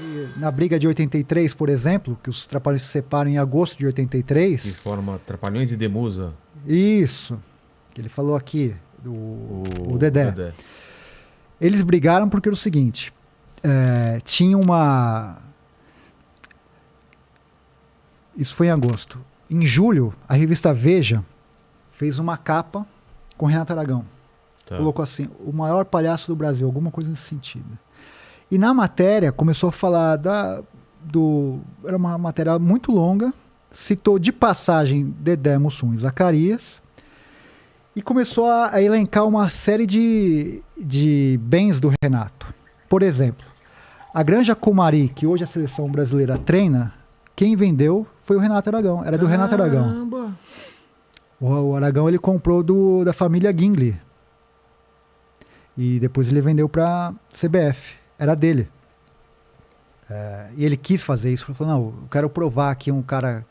E na briga de 83, por exemplo, que os Trapalhões se separam em agosto de 83. Que forma Trapalhões e Demusa. Isso, que ele falou aqui, o Dedé. Dedé. Eles brigaram porque era o seguinte, tinha uma... Isso foi em agosto. Em julho, a revista Veja fez uma capa com Renato Aragão. Tá. Colocou assim, o maior palhaço do Brasil, alguma coisa nesse sentido. E na matéria começou a falar era uma matéria muito longa, citou de passagem Dedé, Mussum e Zacarias, e começou a elencar uma série de bens do Renato. Por exemplo, a Granja Comari, que hoje a seleção brasileira treina, quem vendeu foi o Renato Aragão, era do Renato Aragão. Caramba! O Aragão ele comprou da família Gingli. E depois ele vendeu para CBF. Era dele. E ele quis fazer isso. Ele falou, não, eu quero provar que um cara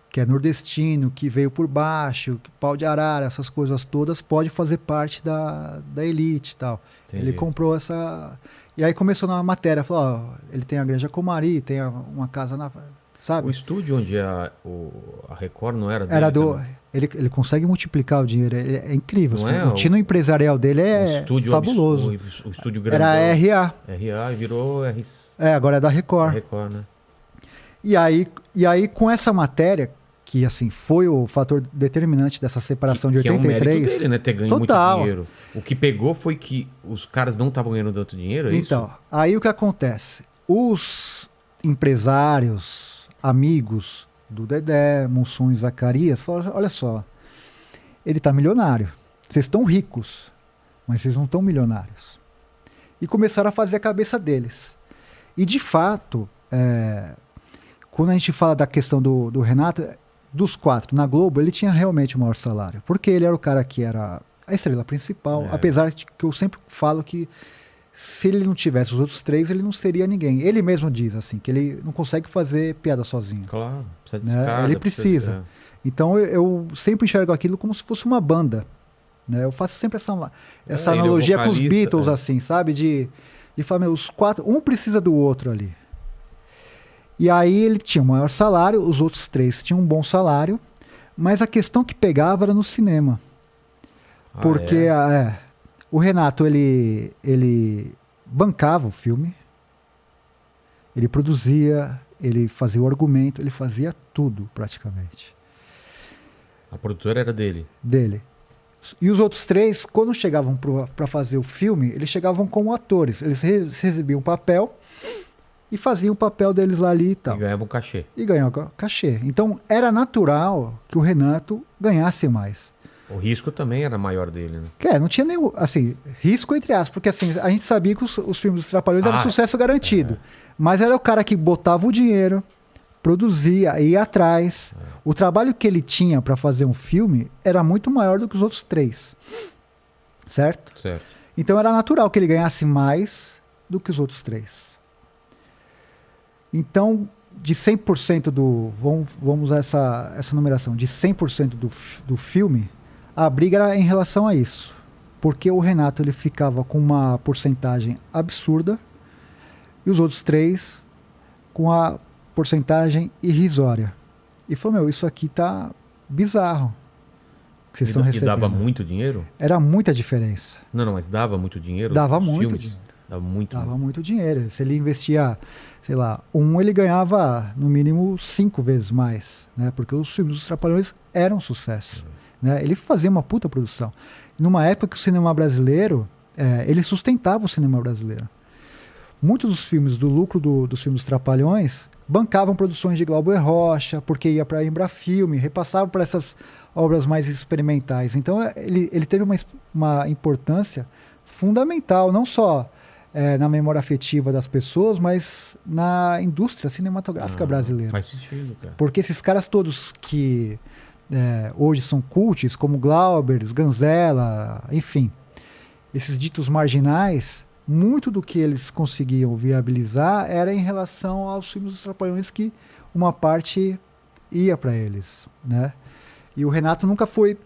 que é nordestino, que veio por baixo, que pau de arara, essas coisas todas, pode fazer parte da elite e tal. Entendi. Ele comprou essa... E aí começou na matéria, falou, ele tem a Granja Comari, tem uma casa na... Sabe? O estúdio onde a Record não era dele? Era do... também? Ele consegue multiplicar o dinheiro, é incrível. Não assim, é o tino empresarial dele é fabuloso. O estúdio grandão. Era RA. RA e virou Agora é da Record. Record, né? E aí, com essa matéria, que assim, foi o fator determinante dessa separação de Que é um 83. mérito dele, né? Ter ganho Total. muito dinheiro. O que pegou foi que os caras não estavam ganhando tanto dinheiro, é Então, isso? aí o que acontece? Os empresários, amigos do Dedé, Mussum e Zacarias, falaram, olha só, ele tá milionário. Vocês estão ricos, mas vocês não estão milionários. E começaram a fazer a cabeça deles. E, de fato, quando a gente fala da questão do Renato, dos quatro, na Globo, ele tinha realmente o maior salário. Porque ele era o cara que era a estrela principal, apesar de que eu sempre falo que se ele não tivesse os outros três, ele não seria ninguém. Ele mesmo diz assim, que ele não consegue fazer piada sozinho. Claro, precisa de Né? escada, Ele precisa. Então eu sempre enxergo aquilo como se fosse uma banda. Né? Eu faço sempre essa ele é o analogia com os vocalista, Beatles, assim, sabe? De falar, os quatro, um precisa do outro ali. E aí ele tinha o maior salário, os outros três tinham um bom salário, mas a questão que pegava era no cinema. Porque o Renato, ele bancava o filme, ele produzia, ele fazia o argumento, ele fazia tudo praticamente. A produtora era dele. Dele. E os outros três, quando chegavam para fazer o filme, eles chegavam como atores. Eles recebiam um papel e faziam o papel deles lá ali e tal. E ganhavam cachê. E ganhavam cachê. Então era natural que o Renato ganhasse mais. O risco também era maior dele, né? Não tinha nenhum, assim, risco entre aspas, porque assim, a gente sabia que os filmes dos Trapalhões eram sucesso garantido. Mas era o cara que botava o dinheiro, produzia, ia atrás. O trabalho que ele tinha para fazer um filme era muito maior do que os outros três. Certo? Certo. Então era natural que ele ganhasse mais do que os outros três. Então, de 100% vamos usar essa numeração, de 100% do filme, a briga era em relação a isso. Porque o Renato ele ficava com uma porcentagem absurda e os outros três com a porcentagem irrisória. E falou, isso aqui tá bizarro. Que vocês estão recebendo. E dava muito dinheiro? Era muita diferença. Não, mas dava muito dinheiro? Dava muito dinheiro. Dava muito dinheiro. Se ele investia, sei lá, ele ganhava no mínimo 5 vezes mais, né? Porque os filmes dos Trapalhões eram um sucesso. Né? Ele fazia uma puta produção. Numa época que o cinema brasileiro, ele sustentava o cinema brasileiro. Muitos dos filmes, do lucro dos filmes dos Trapalhões, bancavam produções de Glauber Rocha, porque ia para a Embrafilme, repassavam para essas obras mais experimentais. Então ele teve uma importância fundamental, não só na memória afetiva das pessoas, mas na indústria cinematográfica brasileira. Faz sentido, cara. Porque esses caras todos que hoje são cults, como Glauber, Sganzella, enfim, esses ditos marginais, muito do que eles conseguiam viabilizar era em relação aos filmes dos Trapalhões, que uma parte ia para eles, né? E o Renato nunca foi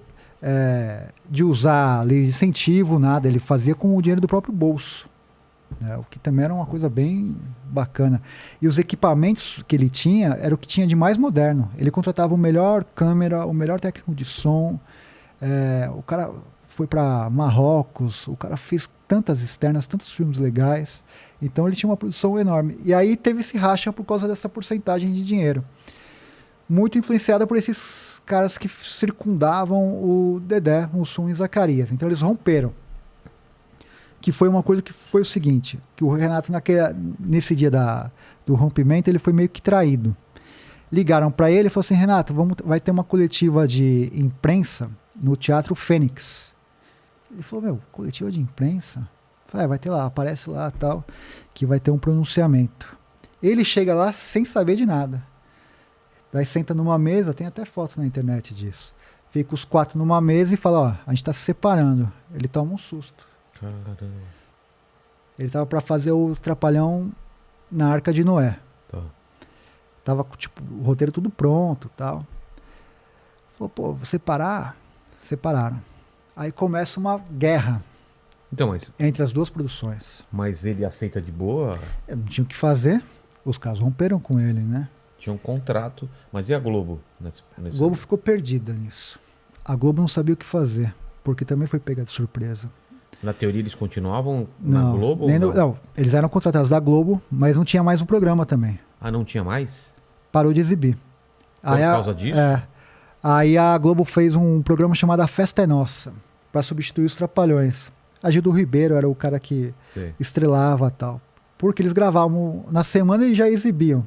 de usar lei de incentivo, nada, ele fazia com o dinheiro do próprio bolso. né? O que também era uma coisa bem bacana. E os equipamentos que ele tinha era o que tinha de mais moderno. Ele contratava o melhor câmera, o melhor técnico de som. O cara foi para Marrocos, o cara fez tantas externas, tantos filmes legais. Então ele tinha uma produção enorme. E aí teve esse racha por causa dessa porcentagem de dinheiro. Muito influenciada por esses caras que circundavam o Dedé, Mussum e Zacarias. Então eles romperam. Que foi uma coisa que foi o seguinte, que o Renato nesse dia do rompimento, ele foi meio que traído. Ligaram para ele e falaram assim, Renato, vai ter uma coletiva de imprensa no Teatro Fênix. Ele falou, coletiva de imprensa? Vai ter lá, aparece lá tal, que vai ter um pronunciamento. Ele chega lá sem saber de nada. Daí senta numa mesa, tem até foto na internet disso. Fica os 4 numa mesa e fala, a gente tá se separando. Ele toma um susto. Caramba. Ele tava para fazer o Trapalhão na Arca de Noé. Tá. Tava, tipo, o roteiro tudo pronto, tal. Falou, vou separar? Separaram. Aí começa uma guerra Então, entre as duas produções. mas ele aceita de boa? Não tinha o que fazer. Os caras romperam com ele, né? Tinha um contrato. Mas e a Globo? A Globo ficou perdida nisso. A Globo não sabia o que fazer, porque também foi pega de surpresa. Na teoria eles continuavam na Globo? Não, eles eram contratados da Globo, mas não tinha mais um programa também. Ah, não tinha mais? Parou de exibir. Por causa disso? Aí a Globo fez um programa chamado A Festa é Nossa, para substituir os Trapalhões. A Gildo Ribeiro era o cara que estrelava e tal. Porque eles gravavam na semana e já exibiam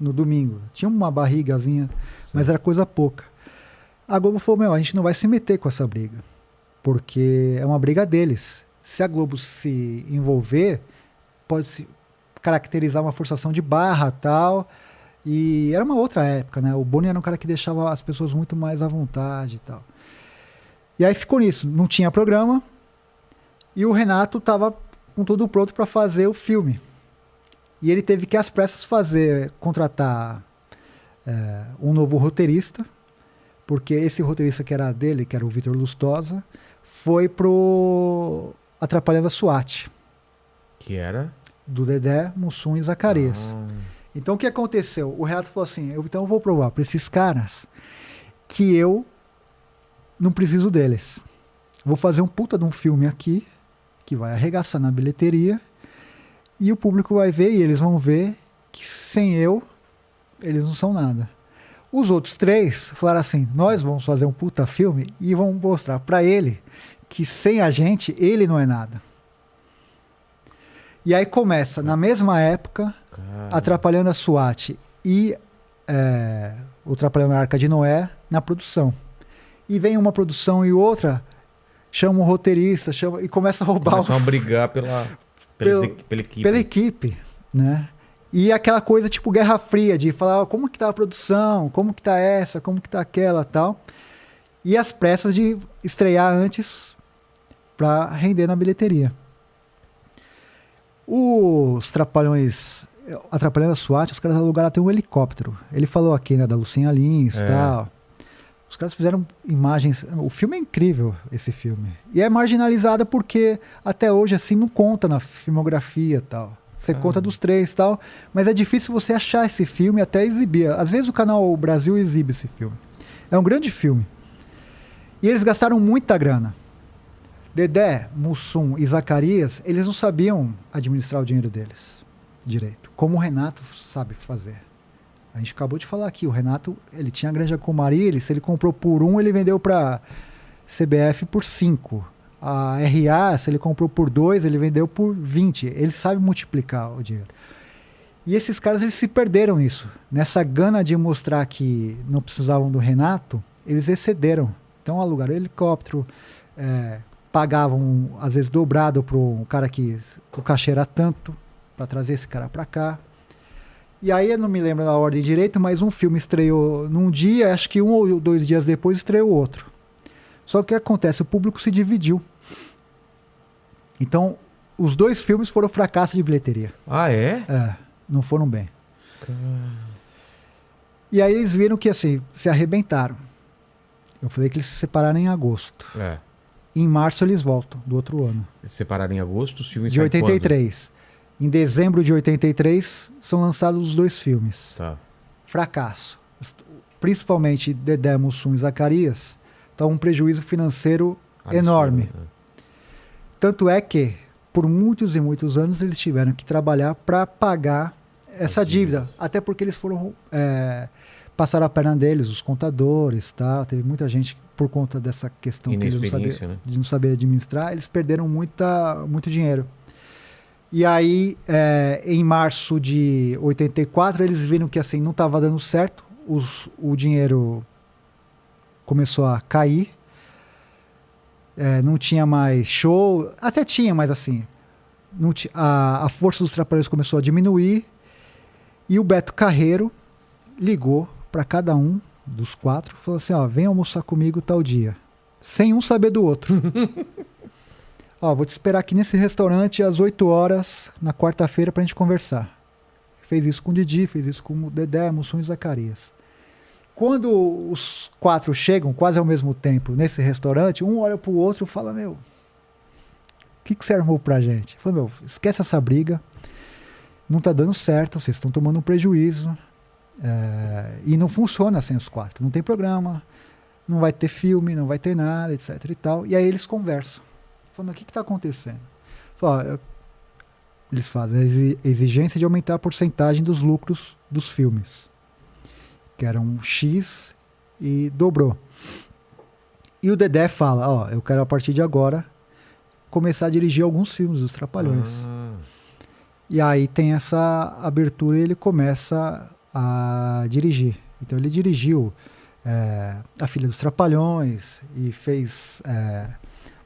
no domingo. Tinha uma barrigazinha, mas era coisa pouca. A Globo falou, a gente não vai se meter com essa briga, porque é uma briga deles. Se a Globo se envolver, pode se caracterizar uma forçação de barra e tal. E era uma outra época, né? O Boni era um cara que deixava as pessoas muito mais à vontade e tal. E aí ficou nisso. Não tinha programa. E o Renato estava com tudo pronto para fazer o filme. E ele teve que, às pressas, contratar um novo roteirista. Porque esse roteirista que era dele, que era o Vitor Lustosa, foi pro Atrapalhando a SWAT. Que era? Do Dedé, Mussum e Zacarias. Então o que aconteceu? O Renato falou assim, então eu vou provar para esses caras que eu não preciso deles. Vou fazer um puta de um filme aqui, que vai arregaçar na bilheteria, e o público vai ver, e eles vão ver que sem eu, eles não são nada. Os outros 3 falaram assim, nós vamos fazer um puta filme e vamos mostrar para ele que sem a gente, ele não é nada. E aí começa, na mesma época, Atrapalhando a SWAT e o Atrapalhando a Arca de Noé na produção. E vem uma produção e outra, chama um roteirista, e começa a roubar... Começam a brigar pela equipe. Pela equipe, né? E aquela coisa tipo Guerra Fria, de falar como que tá a produção, como que tá essa, como que tá aquela tal. E as pressas de estrear antes para render na bilheteria. Os Trapalhões, Atrapalhando a SWAT, os caras alugaram até um helicóptero. Ele falou aqui, né, da Lucinha Lins e tal. Os caras fizeram imagens... O filme é incrível, esse filme. E é marginalizado porque até hoje, assim, não conta na filmografia e tal. Você conta dos 3 e tal, mas é difícil você achar esse filme e até exibir. Às vezes o canal Brasil exibe esse filme. É um grande filme. E eles gastaram muita grana. Dedé, Mussum e Zacarias, eles não sabiam administrar o dinheiro deles direito, como o Renato sabe fazer. A gente acabou de falar aqui, o Renato, ele tinha a Granja Comari, se ele comprou por 1, ele vendeu para CBF por 5. A RA, se ele comprou por 2, ele vendeu por 20. Ele sabe multiplicar o dinheiro. E esses caras, eles se perderam nisso. Nessa gana de mostrar que não precisavam do Renato, eles excederam. Então alugaram helicóptero, pagavam, às vezes, dobrado para um cara que o cachê era tanto, para trazer esse cara para cá. E aí, eu não me lembro da ordem direito, mas um filme estreou num dia, acho que 1 ou 2 dias depois estreou outro. Só que o que acontece? O público se dividiu. Então, os 2 filmes foram fracasso de bilheteria. Ah, é? Não foram bem. E aí eles viram que, assim, se arrebentaram. Eu falei que eles se separaram em agosto. Em março eles voltam, do outro ano. Eles separaram em agosto, os filmes De saem quando? 83. Em dezembro de 83 são lançados os 2 filmes. Tá. Fracasso. Principalmente Dedé, Mussum e Zacarias. Tá um prejuízo financeiro enorme. Né? Tanto é que, por muitos e muitos anos, eles tiveram que trabalhar para pagar essa dívida. Até porque eles foram passaram a perna deles, os contadores, tá? Teve muita gente, por conta dessa questão que eles de não saber administrar, eles perderam muito dinheiro. E aí, em março de 84, eles viram que assim, não estava dando certo, o dinheiro começou a cair, não tinha mais show, até tinha, mas assim, a força dos Trapalhões começou a diminuir, e o Beto Carreiro ligou para cada um dos 4, falou assim, ó, vem almoçar comigo tal dia, sem um saber do outro. Ó, vou te esperar aqui nesse restaurante às 8 horas, na quarta-feira, pra gente conversar. Fez isso com o Didi, fez isso com o Dedé, Mussum e Zacarias. Quando os 4 chegam, quase ao mesmo tempo, nesse restaurante, um olha pro outro e fala, meu, o que você armou pra gente? Fala, meu, esquece essa briga, não tá dando certo, vocês estão tomando um prejuízo, e não funciona sem os 4. Não tem programa, não vai ter filme, não vai ter nada, etc e tal. E aí eles conversam. Falando, o que está acontecendo? Eles fazem a exigência de aumentar a porcentagem dos lucros dos filmes, que era um X, e dobrou. E o Dedé fala, ó, eu quero a partir de agora começar a dirigir alguns filmes dos Trapalhões. E aí tem essa abertura e ele começa a dirigir. Então ele dirigiu A Filha dos Trapalhões e fez...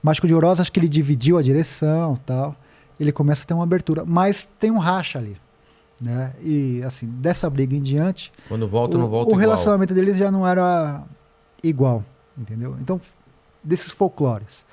Mágico de Oroz, acho que ele dividiu a direção e tal. Ele começa a ter uma abertura. Mas tem um racha ali, né? E, assim, dessa briga em diante... Quando volta, não volta o igual. relacionamento deles já não era igual, entendeu? Então, desses folclores.